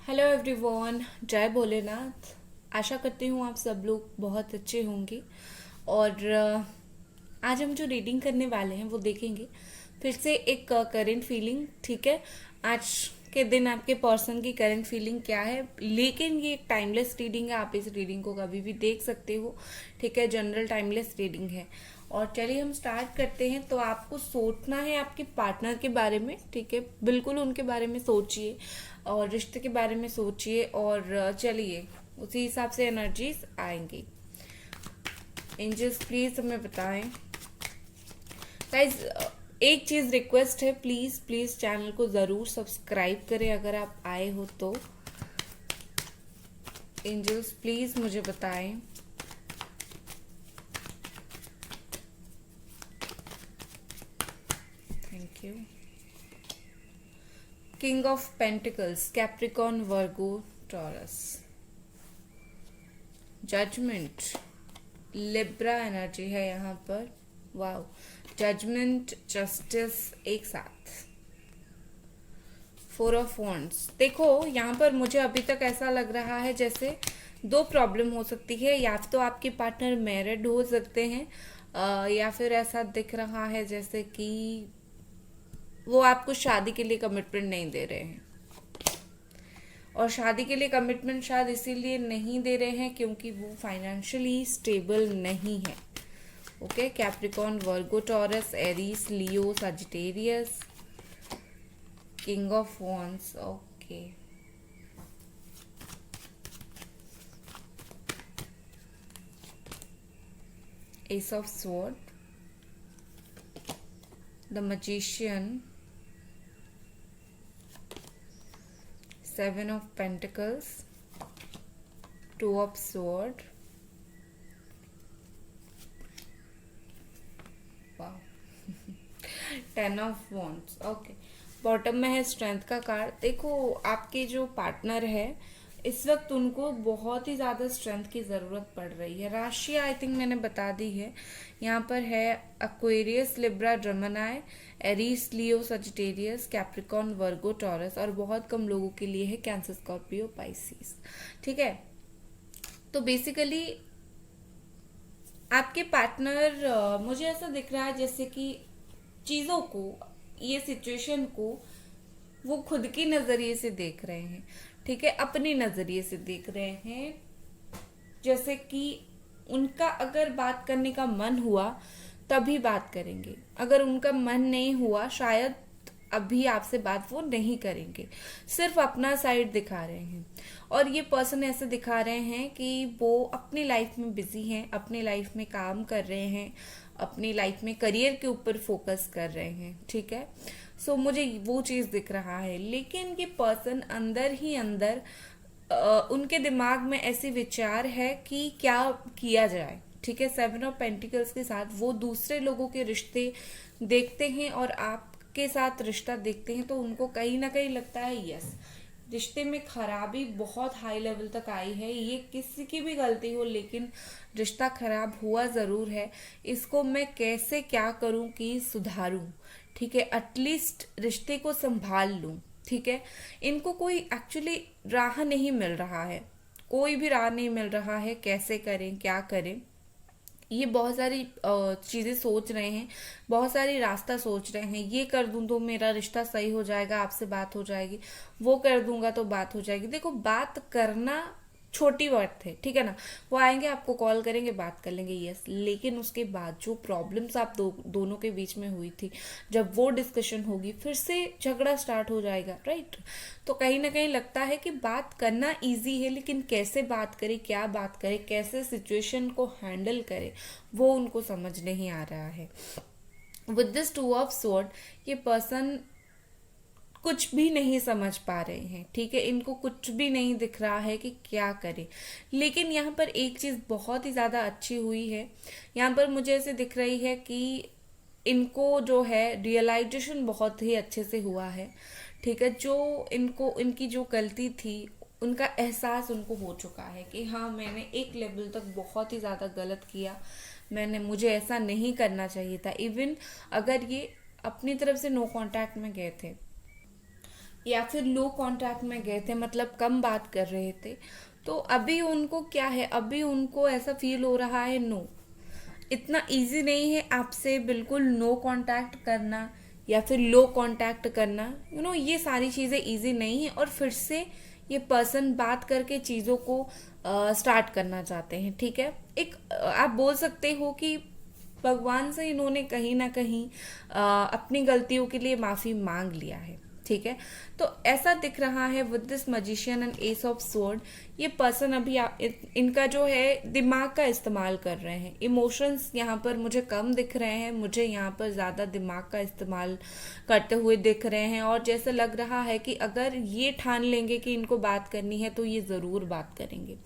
Hello everyone, जय भोलेनाथ। आशा करती हूँ आप सब लोग बहुत अच्छे होंगे। और आज हम जो रीडिंग करने वाले हैं वो देखेंगे फिर से एक करंट फीलिंग। ठीक है, आज के दिन आपके पर्सन की करंट फीलिंग क्या है, लेकिन ये एक टाइमलेस रीडिंग है। आप इस रीडिंग को कभी भी देख सकते हो। ठीक है, जनरल टाइमलेस रीडिंग है। और चलिए हम स्टार्ट करते हैं। तो आपको सोचना है आपके पार्टनर के बारे में। ठीक है, बिल्कुल उनके बारे में सोचिए और रिश्ते के बारे में सोचिए। और चलिए उसी हिसाब से एनर्जीज आएंगी। एंजल्स प्लीज हमें बताएं। गाइज, एक चीज रिक्वेस्ट है, प्लीज प्लीज चैनल को जरूर सब्सक्राइब करें अगर आप आए हो तो। एंजल्स प्लीज मुझे बताएं। Thank you. King of pentacles, Capricorn, Virgo, Taurus, judgement, Libra energy है यहाँ पर। वाओ, जजमेंट, जस्टिस एक साथ। Four of wands. देखो यहाँ पर मुझे अभी तक ऐसा लग रहा है जैसे दो प्रॉब्लम हो सकती है। या तो आपके पार्टनर मैरिड हो सकते हैं, या फिर ऐसा दिख रहा है जैसे कि वो आपको शादी के लिए कमिटमेंट नहीं दे रहे हैं। और शादी के लिए कमिटमेंट शायद इसीलिए नहीं दे रहे हैं क्योंकि वो फाइनेंशियली स्टेबल नहीं है। Okay, Capricorn, Virgo, taurus, Aries, Leo, Sagittarius, king of wands. Okay, S of sword, the magician, seven of pentacles, two of sword, ten of wands. Okay, bottom में है स्ट्रेंथ का कार्ड। देखो आपके जो partner है इस वक्त उनको बहुत ही ज़्यादा स्ट्रेंथ की ज़रूरत पड़ रही है। राशि आई थिंक मैंने बता दी है। यहाँ पर है एक्वेरियस, लिब्रा, जर्मनाई, एरीज, लियो, सजिटेरियस, कैप्रिकॉन, वर्गो, टॉरस। और बहुत कम लोगों के लिए है कैंसर, स्कॉर्पियो, पाइसिस। ठीक है, तो बेसिकली आपके पार्टनर मुझे ऐसा दिख रहा है जैसे कि चीज़ों को, ये सिचुएशन को वो खुद की नजरिए से देख रहे हैं। ठीक है, अपनी नजरिए से देख रहे हैं। जैसे कि उनका अगर बात करने का मन हुआ तभी बात करेंगे, अगर उनका मन नहीं हुआ शायद अभी आपसे बात वो नहीं करेंगे। सिर्फ अपना साइड दिखा रहे हैं। और ये पर्सन ऐसे दिखा रहे हैं कि वो अपनी लाइफ में बिजी हैं, अपनी लाइफ में काम कर रहे हैं, अपनी लाइफ में करियर के ऊपर फोकस कर रहे हैं। ठीक है, सो मुझे वो चीज दिख रहा है। लेकिन ये पर्सन अंदर ही अंदर उनके दिमाग में ऐसे विचार है कि क्या किया जाए। ठीक है, सेवन ऑफ पेंटिकल्स के साथ वो दूसरे लोगों के रिश्ते देखते हैं और आपके साथ रिश्ता देखते हैं तो उनको कहीं ना कहीं लगता है यस, रिश्ते में खराबी बहुत हाई लेवल तक आई है। ये किसी की भी गलती हो लेकिन रिश्ता खराब हुआ जरूर है। इसको मैं कैसे क्या करूं कि सुधारूं। ठीक है, एटलीस्ट रिश्ते को संभाल लूं। ठीक है, इनको कोई एक्चुअली राह नहीं मिल रहा है, कोई भी राह नहीं मिल रहा है कैसे करें क्या करें। ये बहुत सारी चीज़ें सोच रहे हैं, बहुत सारी रास्ता सोच रहे हैं। ये कर दूं तो मेरा रिश्ता सही हो जाएगा, आपसे बात हो जाएगी, वो कर दूंगा तो बात हो जाएगी। देखो बात करना छोटी बात है, ठीक है ना। वो आएंगे, आपको कॉल करेंगे, बात कर लेंगे, यस। लेकिन उसके बाद जो प्रॉब्लम्स आप दोनों के बीच में हुई थी, जब वो डिस्कशन होगी फिर से झगड़ा स्टार्ट हो जाएगा, राइट। तो कहीं ना कहीं लगता है कि बात करना इजी है लेकिन कैसे बात करें, क्या बात करें, कैसे सिचुएशन को हैंडल करें, वो उनको समझ नहीं आ रहा है। With this two of sword, ये पर्सन कुछ भी नहीं समझ पा रहे हैं। ठीक है, इनको कुछ भी नहीं दिख रहा है कि क्या करें। लेकिन यहाँ पर एक चीज बहुत ही ज्यादा अच्छी हुई है। यहाँ पर मुझे ऐसे दिख रही है कि इनको जो है रियलाइजेशन बहुत ही अच्छे से हुआ है। ठीक है, जो इनको इनकी जो गलती थी उनका एहसास उनको हो चुका है कि हाँ मैंने एक लेवल तक बहुत ही ज़्यादा गलत किया, मुझे ऐसा नहीं करना चाहिए था। इवन अगर ये अपनी तरफ से नो कांटेक्ट में गए थे या फिर लो कांटेक्ट में गए थे, मतलब कम बात कर रहे थे, तो अभी उनको क्या है, अभी उनको ऐसा फील हो रहा है नो, इतना इजी नहीं है आपसे बिल्कुल नो कांटेक्ट करना या फिर लो कांटेक्ट करना, ये सारी चीज़ें इजी नहीं है। और फिर से ये पर्सन बात करके चीज़ों को स्टार्ट करना चाहते हैं, ठीक है। एक आप बोल सकते हो कि भगवान से इन्होंने कहीं ना कहीं अपनी गलतियों के लिए माफ़ी मांग लिया है, ठीक है। तो ऐसा दिख रहा है with this magician and S of sword, ये पर्सन अभी इनका जो है दिमाग का इस्तेमाल कर रहे हैं। इमोशंस यहाँ पर मुझे कम दिख रहे हैं, मुझे यहाँ पर ज़्यादा दिमाग का इस्तेमाल करते हुए दिख रहे हैं। और जैसे लग रहा है कि अगर ये ठान लेंगे कि इनको बात करनी है तो ये ज़रूर बात करेंगे,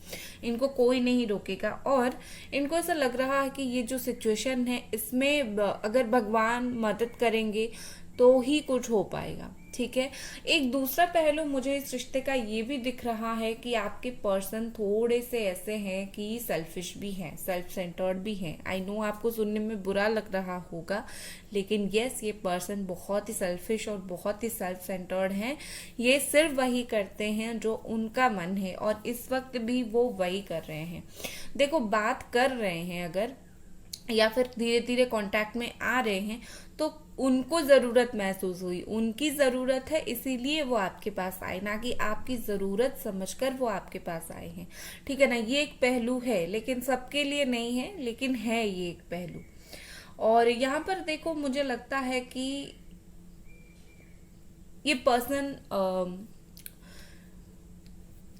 इनको कोई नहीं रोकेगा। और इनको ऐसा लग रहा है कि ये जो सिचुएशन है इसमें अगर भगवान मदद करेंगे तो ही कुछ हो पाएगा, ठीक है। एक दूसरा पहलू मुझे इस रिश्ते का ये भी दिख रहा है कि आपके पर्सन थोड़े से ऐसे हैं कि सेल्फिश भी हैं, सेल्फ सेंटर्ड भी हैं। आई नो आपको सुनने में बुरा लग रहा होगा, लेकिन यस, ये पर्सन बहुत ही सेल्फिश और बहुत ही सेल्फ सेंटर्ड हैं। ये सिर्फ वही करते हैं जो उनका मन है, और इस वक्त भी वो वही कर रहे हैं। देखो, बात कर रहे हैं अगर, या फिर धीरे धीरे कांटेक्ट में आ रहे हैं, तो उनको ज़रूरत महसूस हुई, उनकी ज़रूरत है, इसीलिए वो आपके पास आए, ना कि आपकी ज़रूरत समझकर वो आपके पास आए हैं, ठीक है ना। ये एक पहलू है, लेकिन सबके लिए नहीं है, लेकिन है ये एक पहलू। और यहाँ पर देखो, मुझे लगता है कि ये पर्सन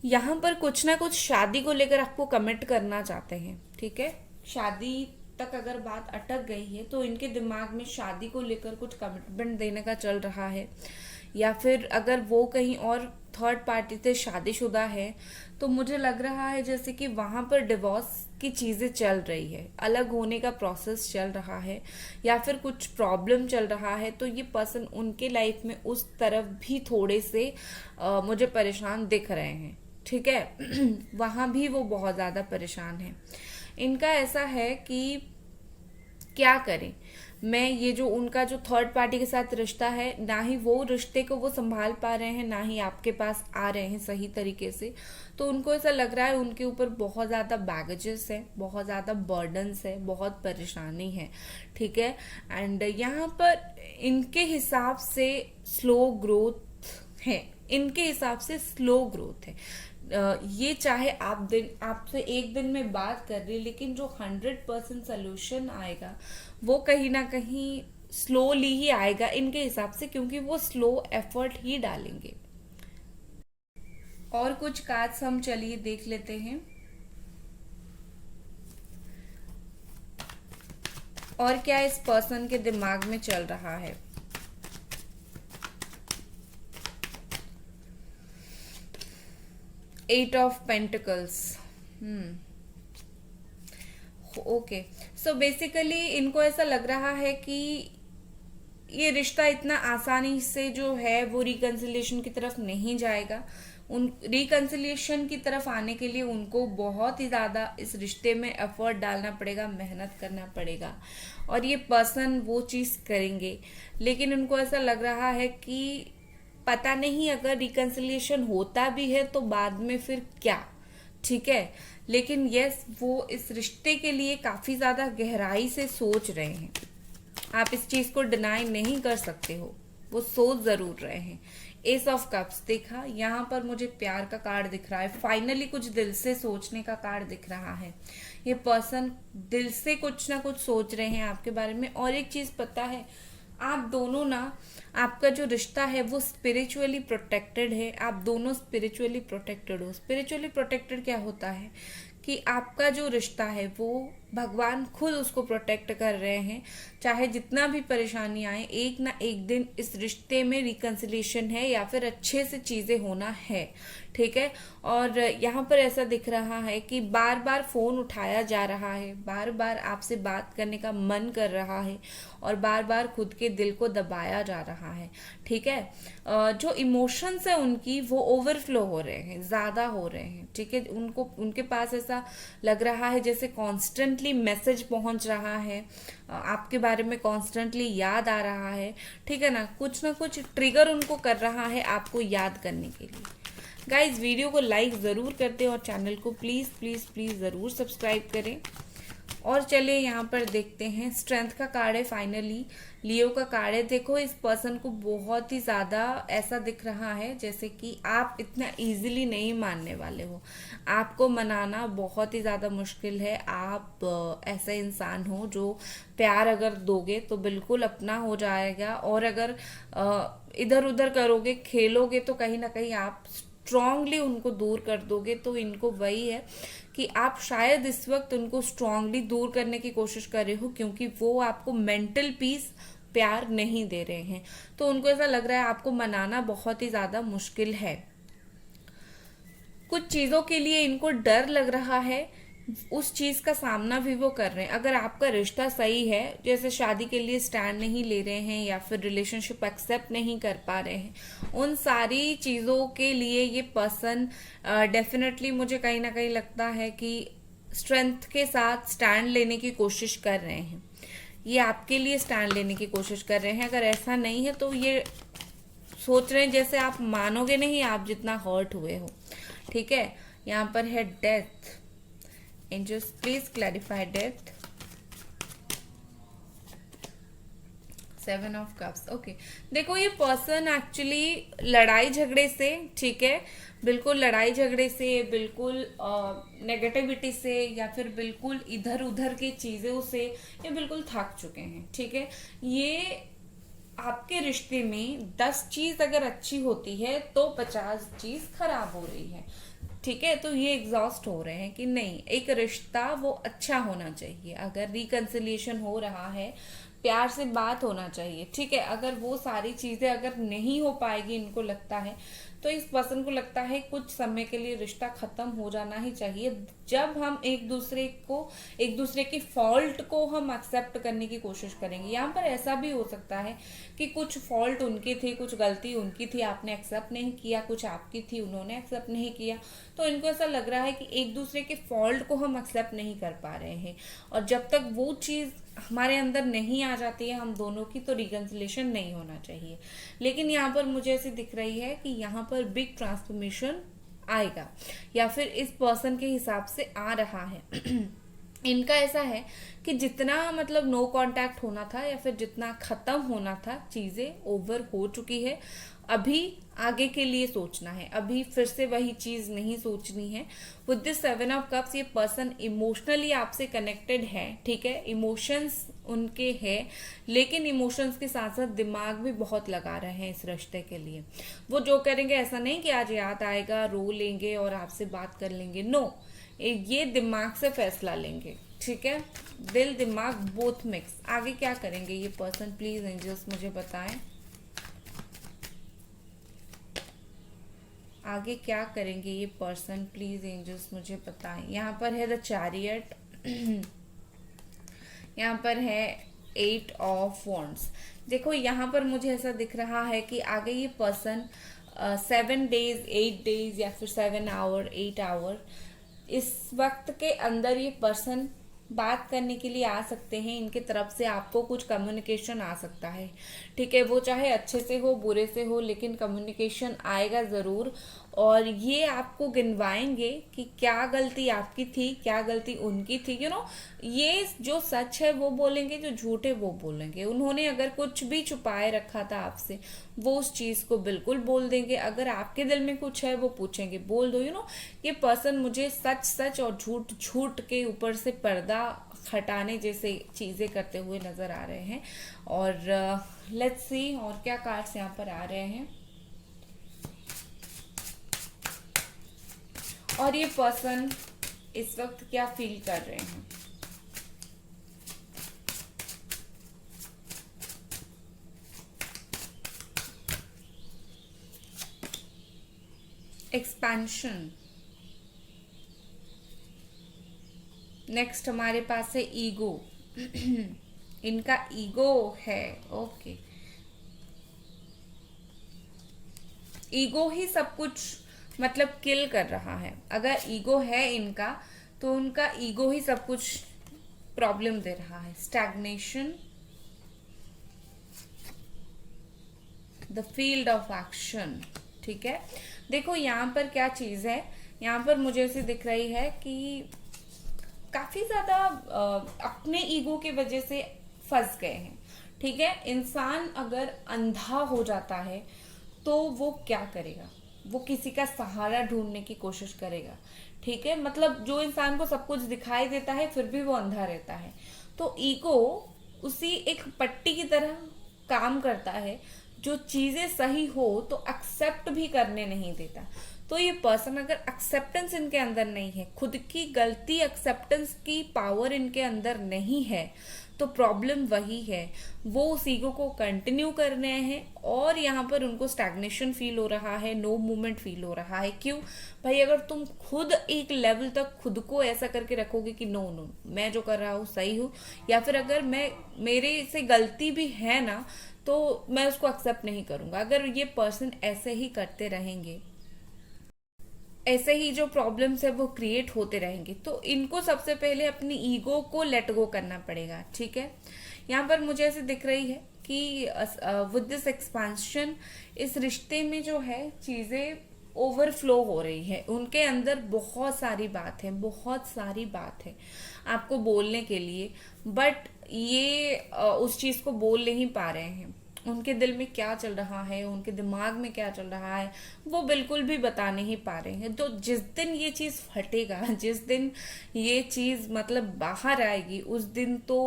यहाँ पर कुछ ना कुछ शादी को लेकर आपको कमिट करना चाहते हैं, ठीक है। शादी तक अगर बात अटक गई है तो इनके दिमाग में शादी को लेकर कुछ कमिटमेंट देने का चल रहा है, या फिर अगर वो कहीं और थर्ड पार्टी से शादीशुदा है तो मुझे लग रहा है जैसे कि वहां पर डिवोर्स की चीजें चल रही है, अलग होने का प्रोसेस चल रहा है, या फिर कुछ प्रॉब्लम चल रहा है। तो ये पर्सन उनके लाइफ में उस तरफ भी थोड़े से मुझे परेशान दिख रहे हैं, ठीक है। वहां भी वो बहुत ज्यादा परेशान है। इनका ऐसा है कि क्या करें मैं, ये जो उनका जो थर्ड पार्टी के साथ रिश्ता है, ना ही वो रिश्ते को वो संभाल पा रहे हैं, ना ही आपके पास आ रहे हैं सही तरीके से। तो उनको ऐसा लग रहा है उनके ऊपर बहुत ज़्यादा बैगेजेस है, बहुत ज़्यादा बर्डन्स है, बहुत परेशानी है, ठीक है। एंड यहाँ पर इनके हिसाब से स्लो ग्रोथ है, इनके हिसाब से स्लो ग्रोथ है। ये चाहे आपसे एक दिन में बात कर रही, लेकिन जो 100% सोल्यूशन आएगा वो कहीं ना कहीं स्लोली ही आएगा इनके हिसाब से, क्योंकि वो स्लो एफर्ट ही डालेंगे। और कुछ कार्ड्स हम चलिए देख लेते हैं। और क्या इस पर्सन के दिमाग में चल रहा है। Eight of pentacles, okay. So basically इनको ऐसा लग रहा है कि ये रिश्ता इतना आसानी से जो है वो रिकंसिलिएशन की तरफ नहीं जाएगा। उन रिकंसिलिएशन की तरफ आने के लिए उनको बहुत ही ज़्यादा इस रिश्ते में एफर्ट डालना पड़ेगा, मेहनत करना पड़ेगा, और ये पर्सन वो चीज़ करेंगे। लेकिन उनको ऐसा लग रहा है कि पता नहीं अगर रिकंसिलिएशन होता भी है तो बाद में फिर क्या, ठीक है। लेकिन यस, वो इस रिश्ते के लिए काफ़ी ज़्यादा गहराई से सोच रहे हैं, आप इस चीज़ को डिनाई नहीं कर सकते हो, वो सोच ज़रूर रहे हैं। एस ऑफ कप्स देखा, यहाँ पर मुझे प्यार का कार्ड दिख रहा है, फाइनली कुछ दिल से सोचने का कार्ड दिख रहा है। ये पर्सन दिल से कुछ ना कुछ सोच रहे हैं आपके बारे में। और एक चीज़ पता है, आप दोनों ना, आपका जो रिश्ता है वो स्पिरिचुअली प्रोटेक्टेड है, आप दोनों स्पिरिचुअली प्रोटेक्टेड हो। स्पिरिचुअली प्रोटेक्टेड क्या होता है कि आपका जो रिश्ता है वो भगवान खुद उसको प्रोटेक्ट कर रहे हैं, चाहे जितना भी परेशानी आए, एक ना एक दिन इस रिश्ते में रिकंसिलिएशन है या फिर अच्छे से चीज़ें होना है, ठीक है। और यहाँ पर ऐसा दिख रहा है कि बार बार फ़ोन उठाया जा रहा है, बार बार आपसे बात करने का मन कर रहा है, और बार बार खुद के दिल को दबाया जा रहा है, ठीक है। जो इमोशंस है उनकी वो ओवरफ्लो हो रहे हैं, ज़्यादा हो रहे हैं, ठीक है। उनको उनके पास ऐसा लग रहा है जैसे कॉन्स्टेंटली कॉन्स्टेंटली मैसेज पहुंच रहा है, आपके बारे में कॉन्स्टेंटली याद आ रहा है, ठीक है ना कुछ ट्रिगर उनको कर रहा है आपको याद करने के लिए। गाइज वीडियो को लाइक ज़रूर करते और चैनल को प्लीज़ प्लीज़ प्लीज़ ज़रूर सब्सक्राइब करें। और चलिए यहाँ पर देखते हैं, स्ट्रेंथ का कार्ड है फाइनली, लियो का कार्ड है। देखो इस पर्सन को बहुत ही ज़्यादा ऐसा दिख रहा है जैसे कि आप इतना इजीली नहीं मानने वाले हो, आपको मनाना बहुत ही ज़्यादा मुश्किल है। आप ऐसा इंसान हो जो प्यार अगर दोगे तो बिल्कुल अपना हो जाएगा, और अगर इधर उधर करोगे, खेलोगे, तो कहीं ना कहीं आप स्ट्रांगली उनको दूर कर दोगे। तो इनको वही है कि आप शायद इस वक्त उनको स्ट्रांगली दूर करने की कोशिश कर रहे हो, क्योंकि वो आपको मेंटल पीस, प्यार नहीं दे रहे हैं। तो उनको ऐसा लग रहा है आपको मनाना बहुत ही ज्यादा मुश्किल है। कुछ चीजों के लिए इनको डर लग रहा है, उस चीज का सामना भी वो कर रहे हैं। अगर आपका रिश्ता सही है, जैसे शादी के लिए स्टैंड नहीं ले रहे हैं या फिर रिलेशनशिप एक्सेप्ट नहीं कर पा रहे हैं, उन सारी चीजों के लिए ये पर्सन डेफिनेटली मुझे कहीं ना कहीं लगता है कि स्ट्रेंथ के साथ स्टैंड लेने की कोशिश कर रहे हैं। ये आपके लिए स्टैंड लेने की कोशिश कर रहे हैं। अगर ऐसा नहीं है तो ये सोच रहे हैं जैसे आप मानोगे नहीं आप जितना हर्ट हुए हो, ठीक है। यहाँ पर है death. Angels please clarify death. 7 of cups. Okay, देखो ये पर्सन एक्चुअली लड़ाई झगड़े से, ठीक है, बिल्कुल लड़ाई झगड़े से, बिल्कुल नेगेटिविटी से, या फिर बिल्कुल इधर उधर की चीजों से ये बिल्कुल थक चुके हैं, ठीक है। ये आपके रिश्ते में 10 चीज अगर अच्छी होती है तो 50 चीज खराब हो रही है, ठीक है। तो ये एग्जॉस्ट हो रहे हैं कि नहीं, एक रिश्ता वो अच्छा होना चाहिए। अगर रिकंसिलिएशन हो रहा है, प्यार से बात होना चाहिए, ठीक है। अगर वो सारी चीजें अगर नहीं हो पाएगी, इनको लगता है, तो इस पर्सन को लगता है कुछ समय के लिए रिश्ता खत्म हो जाना ही चाहिए। जब हम एक दूसरे की फॉल्ट को हम एक्सेप्ट करने की कोशिश करेंगे। यहाँ पर ऐसा भी हो सकता है कि कुछ फॉल्ट उनकी थी, कुछ गलती उनकी थी, आपने एक्सेप्ट नहीं किया, कुछ आपकी थी, उन्होंने एक्सेप्ट नहीं किया। तो इनको ऐसा लग रहा है कि एक दूसरे के फॉल्ट को हम एक्सेप्ट नहीं कर पा रहे हैं, और जब तक वो चीज हमारे अंदर नहीं आ जाती है हम दोनों की, तो रिकंसिलेशन नहीं होना चाहिए। लेकिन यहाँ पर मुझे ऐसी दिख रही है कि यहाँ पर बिग ट्रांसफॉर्मेशन आएगा, या फिर इस पर्सन के हिसाब से आ रहा है। इनका ऐसा है कि जितना मतलब नो कांटेक्ट होना था या फिर जितना खत्म होना था, चीजें ओवर हो चुकी है। अभी आगे के लिए सोचना है, अभी फिर से वही चीज नहीं सोचनी है। विद दिस 7 ऑफ कप्स ये पर्सन इमोशनली आपसे कनेक्टेड है, ठीक है, इमोशंस उनके हैं, लेकिन इमोशंस के साथ साथ दिमाग भी बहुत लगा रहे हैं इस रिश्ते के लिए। वो जो करेंगे ऐसा नहीं कि आज याद आएगा रो लेंगे और आपसे बात कर लेंगे, नो, ये दिमाग से फैसला लेंगे, ठीक है। दिल दिमाग बोथ मिक्स। आगे क्या करेंगे ये पर्सन, प्लीज एंजल्स मुझे बताएं, आगे क्या करेंगे ये पर्सन, प्लीज एंजल्स मुझे बताएं। यहाँ पर है द चैरियट, यहाँ पर है 8 ऑफ वॉन्ड्स। देखो यहाँ पर मुझे ऐसा दिख रहा है कि आगे ये पर्सन 7 डेज 8 डेज या फिर 7 आवर 8 आवर, इस वक्त के अंदर ये पर्सन बात करने के लिए आ सकते हैं। इनके तरफ से आपको कुछ कम्युनिकेशन आ सकता है, ठीक है। वो चाहे अच्छे से हो बुरे से हो, लेकिन कम्युनिकेशन आएगा ज़रूर। और ये आपको गिनवाएंगे कि क्या गलती आपकी थी, क्या गलती उनकी थी, ये जो सच है वो बोलेंगे, जो झूठ है वो बोलेंगे। उन्होंने अगर कुछ भी छुपाए रखा था आपसे, वो उस चीज को बिल्कुल बोल देंगे। अगर आपके दिल में कुछ है वो पूछेंगे, बोल दो। ये पर्सन मुझे सच सच और झूठ झूठ के ऊपर से पर्दा हटाने जैसे चीजें करते हुए नजर आ रहे हैं। और लेट्स सी और क्या कार्ड्स यहाँ पर आ रहे हैं। और ये पर्सन इस वक्त क्या फील कर रहे हैं। एक्सपेंशन। नेक्स्ट हमारे पास है ईगो। इनका ईगो है, ओके। ईगो ही सब कुछ मतलब किल कर रहा है। अगर ईगो है इनका, तो उनका ईगो ही सब कुछ प्रॉब्लम दे रहा है, stagnation, the field of action. ठीक है, देखो यहाँ पर क्या चीज है, यहाँ पर मुझे ऐसे दिख रही है कि काफी ज्यादा अपने ईगो की वजह से फंस गए हैं। ठीक है, इंसान अगर अंधा हो जाता है तो वो क्या करेगा, वो किसी का सहारा ढूंढने की कोशिश करेगा। ठीक है, मतलब जो इंसान को सब कुछ दिखाई देता है फिर भी वो अंधा रहता है, तो ईगो उसी एक पट्टी की तरह काम करता है, जो चीजें सही हो तो एक्सेप्ट भी करने नहीं देता। तो ये पर्सन अगर एक्सेप्टेंस इनके अंदर नहीं है, खुद की गलती एक्सेप्टेंस की पावर इनके अंदर नहीं है, तो प्रॉब्लम वही है, वो उस ईगो को कंटिन्यू कर रहे हैं और यहाँ पर उनको स्टैग्नेशन फील हो रहा है, नो मूवमेंट फील हो रहा है। क्यों भाई, अगर तुम खुद एक लेवल तक खुद को ऐसा करके रखोगे कि नो नो मैं जो कर रहा हूँ सही हूँ, या फिर अगर मैं मेरे से गलती भी है ना तो मैं उसको एक्सेप्ट नहीं करूंगा, अगर ये पर्सन ऐसे ही करते रहेंगे, ऐसे ही जो प्रॉब्लम्स है वो क्रिएट होते रहेंगे, तो इनको सबसे पहले अपनी ईगो को लेट गो करना पड़ेगा। ठीक है, यहाँ पर मुझे ऐसे दिख रही है कि विद दिस एक्सपांशन इस रिश्ते में जो है चीजें ओवरफ्लो हो रही है, उनके अंदर बहुत सारी बात है, बहुत सारी बात है आपको बोलने के लिए, बट ये उस चीज को बोल नहीं पा रहे हैं। उनके दिल में क्या चल रहा है, उनके दिमाग में क्या चल रहा है, वो बिल्कुल भी बता नहीं पा रहे हैं। तो जिस दिन ये चीज फटेगा, जिस दिन ये चीज मतलब बाहर आएगी, उस दिन तो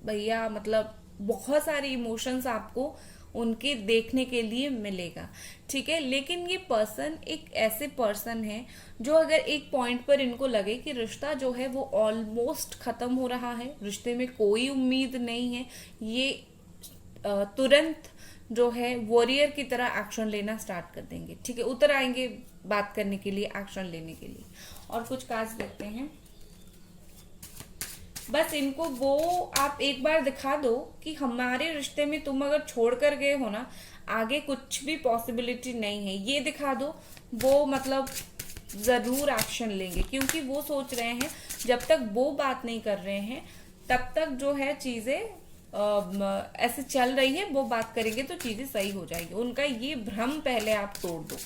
भैया मतलब बहुत सारे इमोशंस आपको उनके देखने के लिए मिलेगा। ठीक है, लेकिन ये पर्सन एक ऐसे पर्सन है जो अगर एक पॉइंट पर इनको लगे कि रिश्ता जो है वो ऑलमोस्ट खत्म हो रहा है, रिश्ते में कोई उम्मीद नहीं है, ये तुरंत जो है वॉरियर की तरह एक्शन लेना स्टार्ट कर देंगे। ठीक है, उतर आएंगे बात करने के लिए, एक्शन लेने के लिए। और कुछ कार्ड्स देखते हैं, बस इनको वो आप एक बार दिखा दो कि हमारे रिश्ते में तुम अगर छोड़ कर गए हो ना, आगे कुछ भी पॉसिबिलिटी नहीं है, ये दिखा दो, वो मतलब जरूर एक्शन लेंगे, क्योंकि वो सोच रहे हैं जब तक वो बात नहीं कर रहे हैं तब तक जो है चीजें ऐसे चल रही है, वो बात करेंगे तो चीजें सही हो जाएगी। उनका ये भ्रम पहले आप तोड़ दो।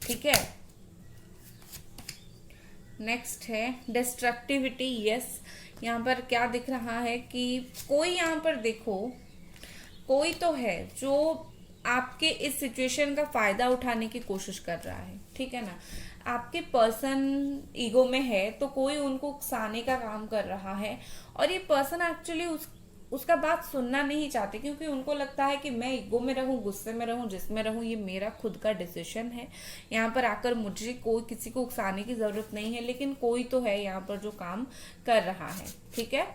ठीक है, नेक्स्ट है डिस्ट्रक्टिविटी। यस, यहाँ पर क्या दिख रहा है कि कोई यहाँ पर देखो, कोई तो है जो आपके इस सिचुएशन का फायदा उठाने की कोशिश कर रहा है। ठीक है ना, आपके पर्सन ईगो में है तो कोई उनको उकसाने का काम कर रहा है, और ये पर्सन एक्चुअली उसका बात सुनना नहीं चाहते, क्योंकि उनको लगता है कि मैं ईगो में रहूं, गुस्से में रहूं, जिसमें रहूं, ये मेरा खुद का डिसीजन है, यहाँ पर आकर मुझे कोई किसी को उकसाने की जरूरत नहीं है। लेकिन कोई तो है यहाँ पर जो काम कर रहा है। ठीक है,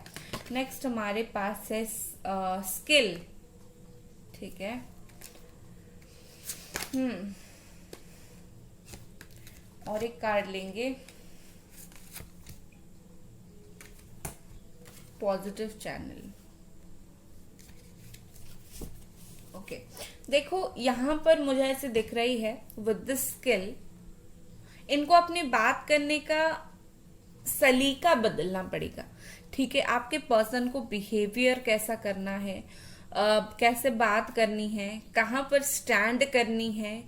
नेक्स्ट हमारे पास है स्किल। ठीक है, और एक कार्ड लेंगे, पॉजिटिव चैनल। ओके, देखो यहाँ पर मुझे ऐसे दिख रही है विद दिस स्किल, इनको अपनी बात करने का सलीका बदलना पड़ेगा। ठीक है, आपके पर्सन को बिहेवियर कैसा करना है, कैसे बात करनी है, कहाँ पर स्टैंड करनी है,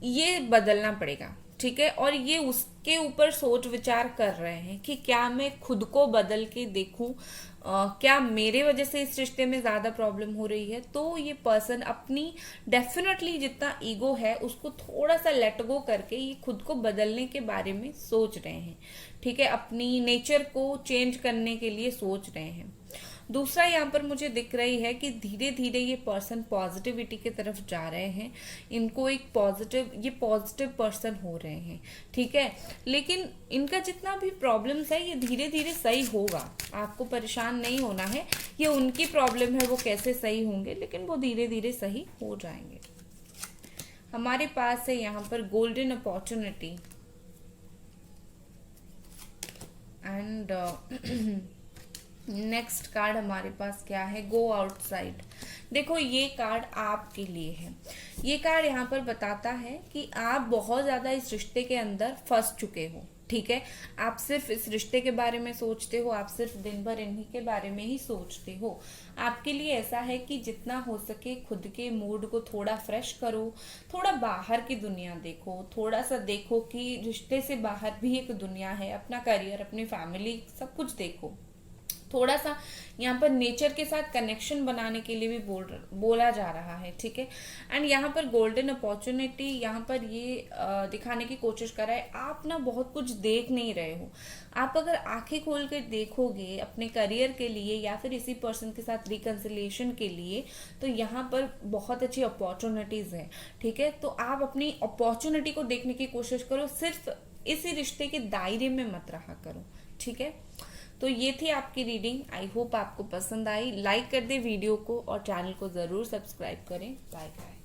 ये बदलना पड़ेगा। ठीक है, और ये उसके ऊपर सोच विचार कर रहे हैं कि क्या मैं खुद को बदल के देखूं, क्या मेरे वजह से इस रिश्ते में ज्यादा प्रॉब्लम हो रही है। तो ये पर्सन अपनी डेफिनेटली जितना ईगो है उसको थोड़ा सा लेट गो करके ये खुद को बदलने के बारे में सोच रहे हैं। ठीक है, अपनी नेचर को चेंज करने के लिए सोच रहे हैं। दूसरा यहाँ पर मुझे दिख रही है कि धीरे धीरे ये पर्सन पॉजिटिविटी की तरफ जा रहे हैं, इनको एक ये पॉजिटिव पर्सन हो रहे हैं। ठीक है, लेकिन इनका जितना भी प्रॉब्लम्स है ये धीरे धीरे सही होगा, आपको परेशान नहीं होना है। ये उनकी प्रॉब्लम है, वो कैसे सही होंगे, लेकिन वो धीरे धीरे सही हो जाएंगे। हमारे पास है यहाँ पर golden opportunity and next card हमारे पास क्या है, गो आउटसाइड। देखो ये कार्ड आपके लिए है। ये कार्ड यहाँ पर बताता है कि आप बहुत ज्यादा इस रिश्ते के अंदर फंस चुके हो। ठीक है। आप सिर्फ इस रिश्ते के बारे में सोचते हो, आप सिर्फ दिन भर इन्हीं के बारे में ही सोचते हो। आपके लिए ऐसा है कि जितना हो सके खुद के मूड को थोड़ा फ्रेश करो, थोड़ा बाहर की दुनिया देखो, थोड़ा सा देखो कि रिश्ते से बाहर भी एक दुनिया है, अपना करियर, अपनी फैमिली, सब कुछ देखो। थोड़ा सा यहाँ पर नेचर के साथ कनेक्शन बनाने के लिए भी बोला जा रहा है, ठीक है। एंड यहाँ पर गोल्डन अपॉर्चुनिटी यहाँ पर ये दिखाने की कोशिश कर रहा है, आप ना बहुत कुछ देख नहीं रहे हो। आप अगर आंखें खोल कर देखोगे अपने करियर के लिए या फिर इसी पर्सन के साथ रिकंसिलिएशन के लिए, तो यहाँ पर बहुत अच्छी अपॉर्चुनिटीज है, ठीक है। तो आप अपनी अपॉर्चुनिटी को देखने की कोशिश करो, सिर्फ इसी रिश्ते के दायरे में मत रहा करो, ठीक है। तो ये थी आपकी रीडिंग। आई होप आपको पसंद आई। लाइक कर दे वीडियो को और चैनल को जरूर सब्सक्राइब करें। Bye bye.